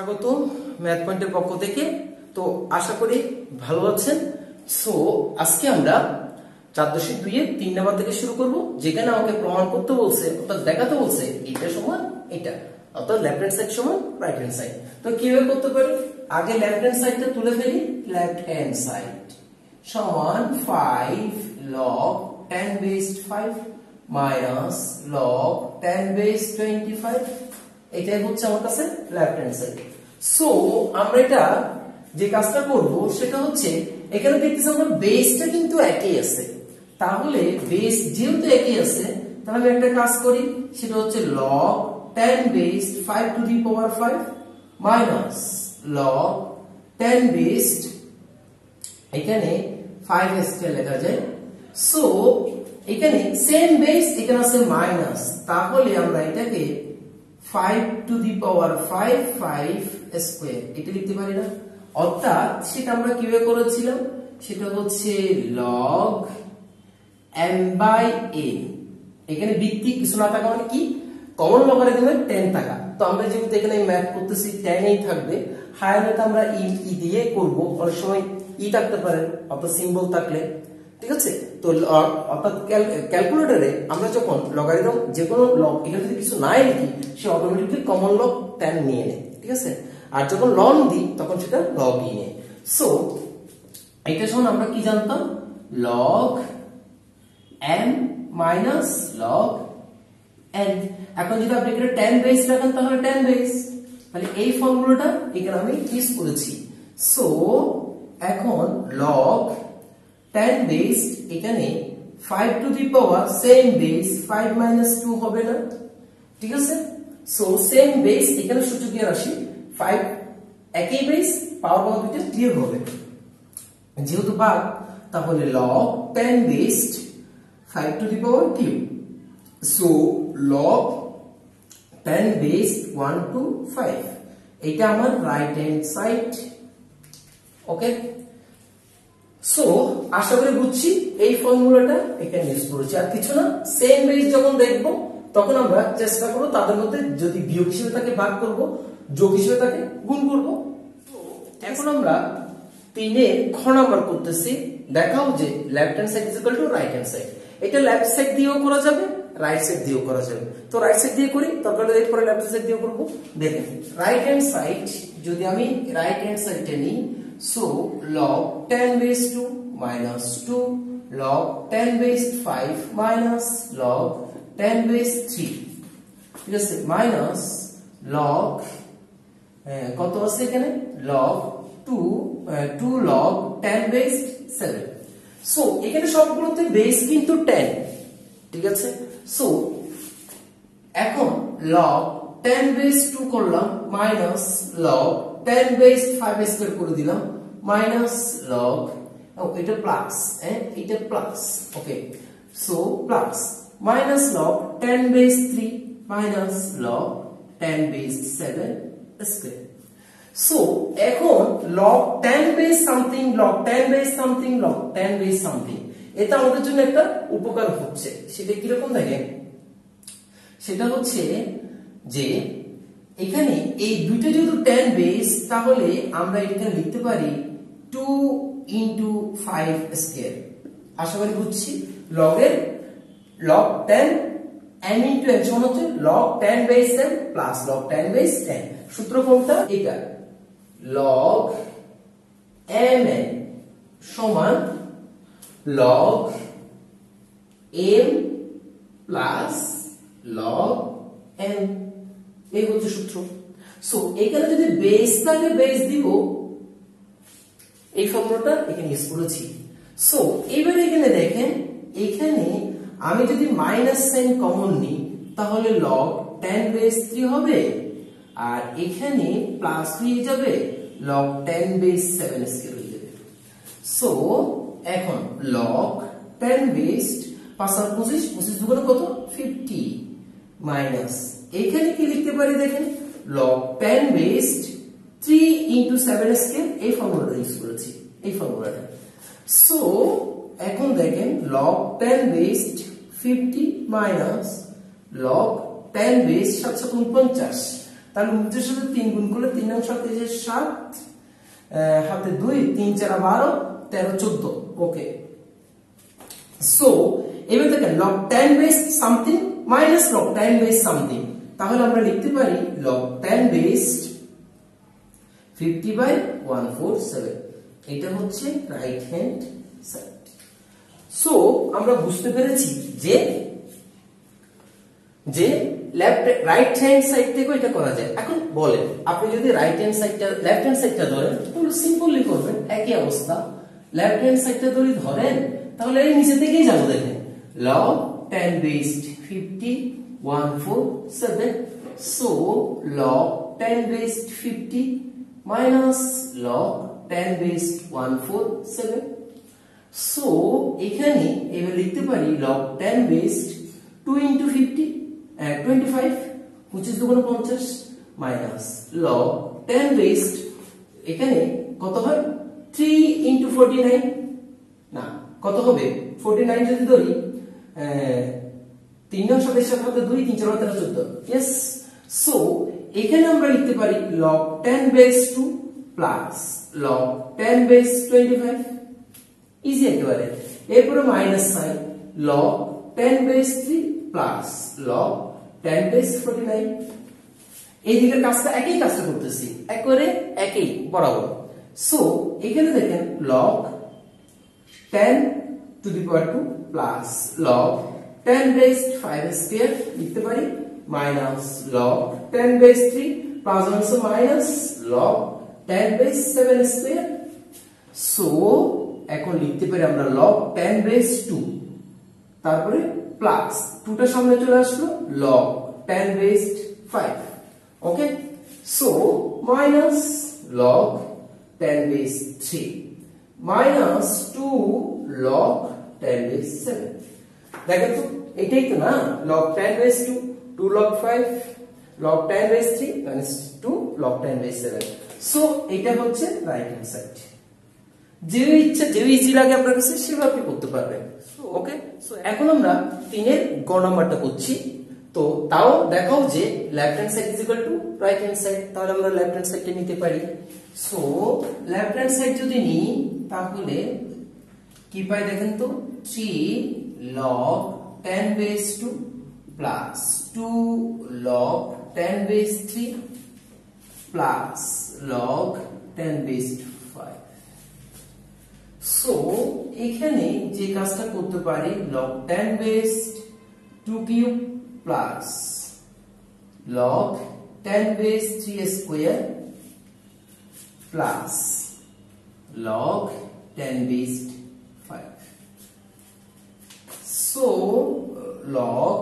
স্বাগত ম্যাথ পয়েন্টের পক্ষ থেকে। তো আশা করি ভালো আছেন। সো আজকে আমরা 4.2 এর 3 নাম্বার থেকে শুরু করব, যেখানে আমাকে প্রমাণ করতে বলছে, অর্থাৎ দেখাতে বলছে এটা সমান এটা, অর্থাৎ লেফট হ্যান্ড সাইড সমান রাইট হ্যান্ড সাইড। তো কিভাবে করতে পারি? আগে লেফট হ্যান্ড সাইডটা তুলে ফেলি। লেফট হ্যান্ড সাইড সমান 5 log 10 base 5 minus log 10 base 25। এটাই হচ্ছে আমার কাছে লেফট হ্যান্ড সাইড। সো আমরা এটা যে কাজটা করব সেটা হচ্ছে, এখানে দেখতেছি আমরা বেসটা কিন্তু একই আছে, তাহলে বেস যেহেতু একই আছে তাহলে আমি একটা কাজ করি, সেটা হচ্ছে log 10 base 5 to the power 5 minus log 10 base, এখানে 5 স্কয়ার লেখা যায়। সো এখানে সেম বেস, এখানে আছে মাইনাস, তাহলে আমরা এটাকে 5 to the power 5 স্কয়ার এটা লিখতে পারি না। অর্থাৎ সেটা আমরা কিভাবে করেছিলাম, সেটা হচ্ছে log m by n, এখানে ভিত্তি কিছু না থাকা মানে কি, কমন লগারিদমে 10 থাকা। তো আমরা যেহেতু এখানে ম্যাথ করতেছি 10 এই থাকবে, হায়ার হয়তো আমরা ই দিয়ে করব, অনেক সময় ই থাকতে পারে অর্থাৎ সিম্বল থাকলে, ঠিক আছে। তো অর্থাৎ ক্যালকুলেটরে আমরা যখন লগারিদম যে কোনো লগ এখানে যদি কিছু নাই লিখি, সে অটোমেটিক্যালি কমন লগ 10 নিয়ে নেয়, ঠিক আছে। আর যখন লন দিই তখন সেটা লগ ই নেয়। সো এটা সমান আমরা কি জানতাম, log m minus log n। এখন যদি আপনি এখানে 10 বেস রাখেন তাহলে 10 বেস, তাহলে এই ফর্মুলাটা এখানে আমি ইউজ করেছি। সো এখন log 10 বেস এখানে 5 to the power same base 5 minus 2 হবে না, ঠিক আছে। সো সেম বেস এখানে সূচকীয় রাশি 5, একই বেস পাওয়ার পাওয়ার দুটো বিয়োগ হবে, যেহেতু ভাগ তাহলে log 10 base 5 to the power cube। So log 10 base 1 to 5, এটা আমার রাইট হ্যান্ড সাইড। ওকে, সো আশা করি বুঝছি এই ফর্মুলাটা এখানে ইউজ করেছি, আর কিছু না। সেম বেস যখন দেখব তখন আমরা চেষ্টা করব তাদের মধ্যে যদি বিয়োগ হিসেবে থাকে ভাগ করব, যোগ হিসেবে থাকে গুণ করব। এখন আমরা 3 এর খ নাম্বার করতেছি। দেখাও যে left hand side is equal to right hand side. এটা লেফট সাইড দিয়েও করা যাবে, রাইট সাইড দিয়েও করা যাবে। তো রাইট সাইড দিয়ে করি, তারপরে এরপরে লেফট সাইড দিয়েও করব। দেখেন রাইট হ্যান্ড সাইড যদি আমি রাইট হ্যান্ড সাইডটা নিই, so log 10 base 2 minus 2 log 10 base 5 minus log 10 base 3, ঠিক আছে, মাইনাস log কত আছে এখানে, log 2 log 10 base 7। সো এখানে সবগুলোতে বেস কিন্তু 10, ঠিক আছে। সো এখন log 10 base 2 করলাম মাইনাস log 10 base 5 স্কয়ার করে দিলাম মাইনাস log, এটা প্লাস, এটা plus, okay. So plus minus log 10 base 3 minus log 10 base 7 square. So এখন log 10 base something log 10 base something log 10 base something, এটা আমাদের জন্য একটা উপকার হচ্ছে। সেটা কি রকম দেখেন, সেটা হচ্ছে যে এখানে এই দুটো যেহেতু 10 বেস, তাহলে আমরা এখানে লিখতে পারি 2 into 5 স্কয়ার। আশা করি বুঝছি। log 10 m into n সমান হচ্ছে log 10 base 10 plus log 10 base 10। সূত্র কোনটা, এটা log mn সমান log m plus log n, এই হচ্ছে সূত্র। সো এখানে যদি বেস থাকে বেস দিব, এই ফর্মুলাটা এখানে ইউজ করেছি। সো এবারে এখানে দেখেন, এখানে আমি যদি মাইনাস সাইন কমন নিই তাহলে log 10 বেস 3 হবে, আর এখানে প্লাস হয়ে যাবে log 10 বেস 7 স্কয়ার হয়ে যাবে। সো এখন log 10 বেস 5 আর 25, 25 দুগুণে কত, 50 মাইনাস এখানে কি লিখতে পারি দেখেন, log 10 বেস 3 into 7 স্কয়ার, এই ফর্মুলাটা ইউজ করেছি, এই ফর্মুলাটা। সো এখন দেখেন log 10 base 50 minus log 10 base 7 50, তাহলে 29 সাথে 3 গুণ করলে 3 নং 7 7 হাতে 2 3 4 12 13 14 ওকে। সো এবার দেখেন log 10 base something minus log 10 base something, তাহলে আমরা লিখতে পারি log 10 বেস 50/147, এটা হচ্ছে রাইট হ্যান্ড সাইড। সো আমরা বুঝতে পেরেছি যে লেফট রাইট হ্যান্ড সাইড থেকে এটা করা যায়। এখন বলেন আপনি যদি রাইট হ্যান্ড সাইডটা লেফট হ্যান্ড সাইডটা ধরেন তাহলে সিম্পলি করবেন, একই অবস্থা। লেফট হ্যান্ড সাইডটা যদি ধরেন তাহলে এই নিচে থেকেই যাব, দেখেন log 10 based 50/147, so log 10 based 50 minus log 10 based 147, so এখানে এবার লিখতে পারি log 10 বেসড 2 into 50 25 25 দুগুণ 50 মাইনাস log 10 বেসড এখানে কত হয় 3 into 49, না কত হবে 49 যদি ধরি 3 নং 7 এর সাথে 2 3 4 13 14, यस। সো এখানে আমরা লিখতে পারি log 10 base 2 plus log 10 base 25, easy একেবারে। এরপরে minus sine log 10 base 3 plus log 10 base 49, এই দিকের কাজটা একই কাজটা করতেছি একবারে একই বরাবর। সো এখানে দেখেন log 10 to the power 2 plus log 10 base 5 square লিখতে পারি minus log 10 base 3 plus also minus log 10 base 7 square. So এখন লিখতে পারি আমরা log 10 বেস 2, তারপরে প্লাস 2টা সামনে চলে আসলো log 10 base 5, okay. So minus log 10 base 3 minus 2 log 10 base 7, দেখেন তো এটাই তো না log 10 base 2 2 log 5 log 10 base 3 minus 2 log 10 base 7, so এটা হচ্ছে রাইট হ্যান্ড সাইড। যে ইচ্ছা যে ইজি লাগে আপনার কাছে সেভাবে আপনি করতে পারবেন, ওকে। সো এখন আমরা 3 এর গ নাম্বারটা করছি, তো তাও দেখাও যে left hand side is equal to right hand side, তাহলে আমরা লেফট হ্যান্ড সাইডটা নিতে পারি। সো লেফট হ্যান্ড সাইড যদি নিই তাহলে কি পাই দেখেন তো 3 log 10 base 2 plus 2 log 10 base 3 plus log 10 base 5। So এখানে যে কাজটা করতে পারি log 10 base 2 cube plus log 10 base 3 square plus log 10 base 5। So log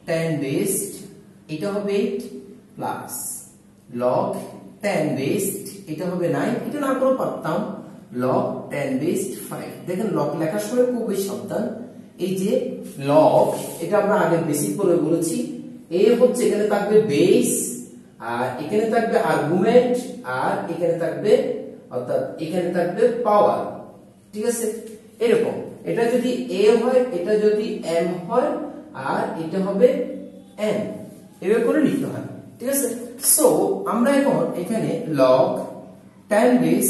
10 base এটা হবে 8 প্লাস log 10 বেস এটা হবে 9, এটা না করে পারতাম log 10 বেস 5। দেখেন log লেখার সময় খুব বেশি সাবধান, এই যে log এটা আমরা আগে বেসিক পড়ে বলেছি, এ হচ্ছে এখানে থাকবে বেস আর এখানে থাকবে আর্গুমেন্ট আর এখানে থাকবে অর্থাৎ এখানে থাকবে পাওয়ার, ঠিক আছে। এরকম এটা যদি a হয় এটা যদি m হয় আর এটা হবে n, এভাবে করে লিখতে হয়, ঠিক আছে। সো আমরা এখন এখানে log 10 বেস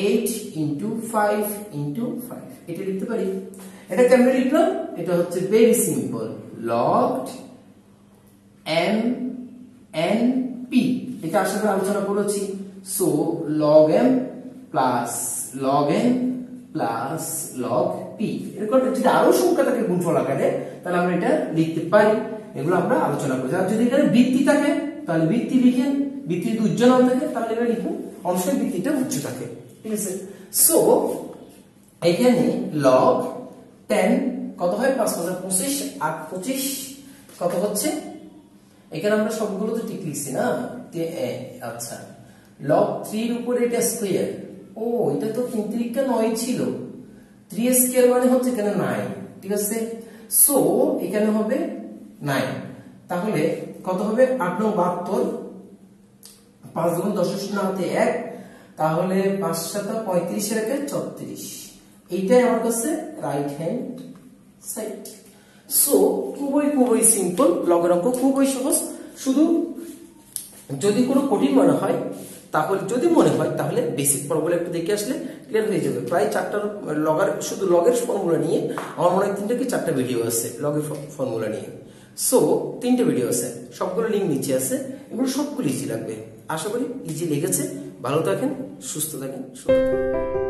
8 into 5 into 5 এটা লিখতে পারি। এটা কেমনে লিখলাম, এটা হচ্ছে very simple log m n p, এটা আসলে আলোচনা করেছি। So log m plus log n plus log p, এরকম যদি আরো সংখ্যা থাকে গুণফল আকারে তাহলে আমরা এটা লিখতে পারি, এগুলো আমরা আলোচনা করেছি। আর যদি এখানে বৃত্তি থাকে তাহলে বৃত্তি লিখেন, বৃত্তি যদি উজ্জ্বল না থাকে তাহলে এটা লিখুন অবশ্যই বৃত্তিটা উচ্চ থাকে, ঠিক আছে। সো এখানে log 10 কত হয় 5 5 25 আর 25 কত হচ্ছে, এখানে আমরা সবগুলো তো ঠিক লিখছি না, আচ্ছা log 3 এর উপরে এটা স্কয়ার, ও এটা তো 3 3 9 ছিল, 3 স্কয়ার মানে হচ্ছে এখানে 9, ঠিক আছে। সো এখানে হবে 9, তাহলে কত হবে 8 9 72, 5 গুণ 10 না হতে 1, তাহলে 5 7 35 এর 34, এইটাই আমার কাছে রাইট হ্যান্ড সাইড। সো খুবই সিম্পল, লগের অঙ্ক খুবই সহজ, শুধু যদি কোনো কঠিন মনে হয় তাহলে বেসিক ফর্মুলা একটু দেখে আসলে ক্লিয়ার হয়ে যাবে। প্রায় 4টা শুধু লগের ফর্মুলা নিয়ে আমার মনে হয় 3টা কি 4টা ভিডিও আছে লগের ফর্মুলা নিয়ে। সো 3টে ভিডিও আছে, সবগুলো লিঙ্ক নিচে আছে, এগুলো সবগুলো ইজি লাগবে। আশা করি ইজি লেগেছে। ভালো থাকেন, সুস্থ থাকেন, সুন্দর থাকেন।